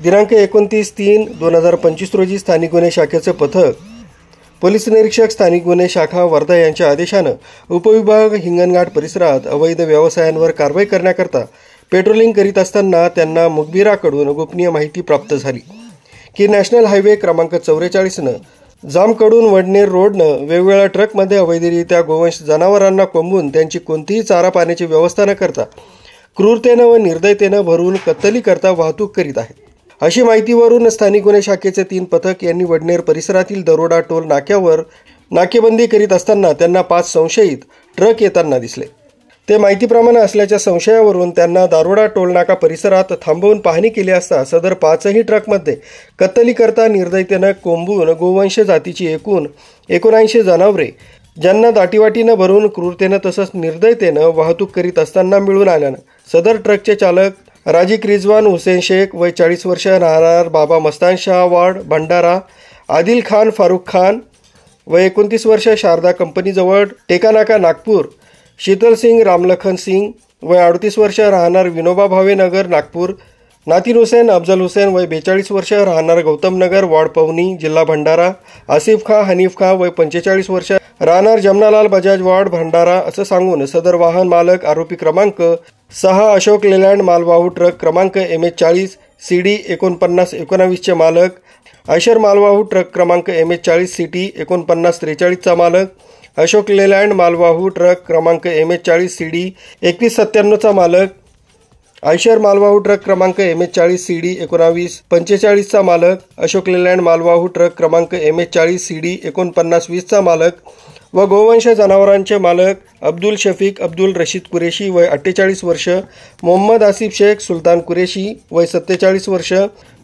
दिनांक 29/3/2025 रोजी स्थानिक गुन्हे शाखेचे पथक पोलीस निरीक्षक स्थानिक गुन्हे शाखा वर्धा यांच्या आदेशानं उपविभाग हिंगणघाट परिसरात अवैध व्यवसायांवर कारवाई करण्याकरता पेट्रोलिंग करीत असताना त्यांना मुखबिराकडून गोपनीय माहिती प्राप्त झाली की नॅशनल हायवे क्रमांक 44 जामकडून वडनेर रोडनं वेगवेगळ्या ट्रकमध्ये अवैधरित्या गोवंश जनावरांना कोंबून त्यांची कोणतीही चारा पाण्याची व्यवस्था न करता क्रूरतेनं व निर्दयतेनं भरून कत्तली करता वाहतूक करीत आहेत। अशी माहितीवरून स्थानिक गुन्हे शाखेचे 3 पथक यांनी वडनेर परिसरातील दरोडा टोल नाक्यावर नाकेबंदी करीत असताना त्यांना 5 संशयित ट्रक येताना दिसले। ते माहितीप्रमाणे असल्याच्या संशयावरून त्यांना दारोडा टोलनाका परिसरात थांबवून पाहणी केली असता सदर 5ही ट्रकमध्ये कत्तली करता निर्दयतेनं कोंबून गोवंश जातीची एकूण 79 जनावरे ज्यांना दाटीवाटीनं भरून क्रूरतेनं तसंच निर्दयतेनं वाहतूक करीत असताना मिळून आल्यानं सदर ट्रकचे चालक राजिक रिजवान हुसेन शेख वय 40 वर्ष राहणार बाबा मस्तान शाह वार्ड भंडारा, आदिल खान फारुख खान वय 29 वर्ष शारदा कंपनीजवळ टेकानाका नागपूर, शीतल सिंग रामलखन सिंग वय 38 वर्ष राहणार विनोबा भावे नगर नागपूर, नातिन हुसेन अफजल हुसेन वय 42 वर्ष राहणार गौतम नगर वार्ड पवनी जिल्हा भंडारा, आसिफ खां हनीफ खां वय 45 वर्ष राहणार जमनालाल बजाज वार्ड भंडारा असं सांगून सदर वाहन मालक आरोपी क्रमांक 6 अशोक लेलँड मालवाहू ट्रक क्रमांक MH40 CD 4919 चे मालक, आयशर मालवाहू ट्रक क्रमांक MH40 CT 4943 चा मालक, अशोक लेलँड मालवाहू ट्रक क्रमांक MH40 CD 2197 चा मालक, आयशर मालवाहू ट्रक क्रमांक MH40 CD 1945 चा मालक, अशोक लेलँड मालवाहू ट्रक क्रमांक MH40 CD 4920 चा मालक व गोवंश जनावरांचे मालक अब्दुल शफीक अब्दुल रशीद कुरेशी वय 48 वर्ष, मोहम्मद आसिफ शेख सुलतान कुरेशी वय 47 वर्ष,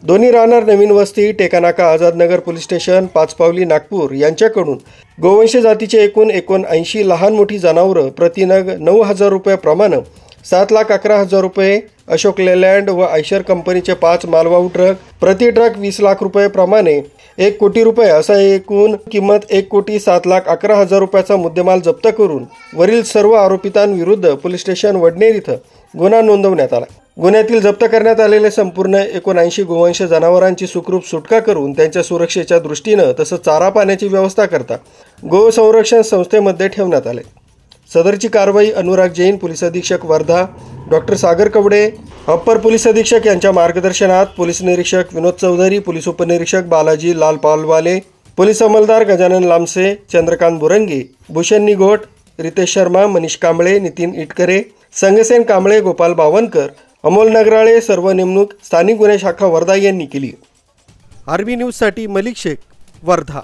दोन्ही राहणार नवीन वस्ती टेकानाका आझादनगर पोलीस स्टेशन पाचपावली नागपूर यांच्याकडून गोवंश जातीचे एकूण 79 लहान मोठी जनावरं प्रतिनग 9,000 रुपये प्रमाणे 7,11,000 रुपये, अशोक लेलँड व आयशर कंपनीचे 5 मालवाहू ट्रक प्रति ट्रक 20 लाख रुपये प्रमाणे 1 कोटी रुपये असा एकूण किंमत 1,07,11,000 रुपयाचा मुद्देमाल जप्त करून वरील सर्व आरोपितांविरुद्ध पोलीस स्टेशन वडनेर इथं गुन्हा नोंदवण्यात आला। गुन्ह्यातील जप्त करण्यात आलेले संपूर्ण 79 गोवंश जनावरांची सुखरूप सुटका करून त्यांच्या सुरक्षेच्या दृष्टीनं तसंच चारा पाण्याची व्यवस्था करता गोसंरक्षण संस्थेमध्ये ठेवण्यात आले। सदरची कारवाई अनुराग जैन पोलीस अधीक्षक वर्धा, डॉक्टर सागर कवडे अप्पर पोलीस अधीक्षक यांच्या मार्गदर्शनात पोलीस निरीक्षक विनोद चौधरी, पोलीस उपनिरीक्षक बालाजी लाल पालवाले, पोलीस अंमलदार गजानन लामसे, चंद्रकांत बुरंगी, भूषण निघोट, रितेश शर्मा, मनीष कांबळे, नितीन इटकरे, संगसेन कांबळे, गोपाल बावनकर, अमोल नगराळे सर्व नेमणूक स्थानिक गुन्हे शाखा वर्धा यांनी केली। आरबी न्यूजसाठी मलिक शेख वर्धा।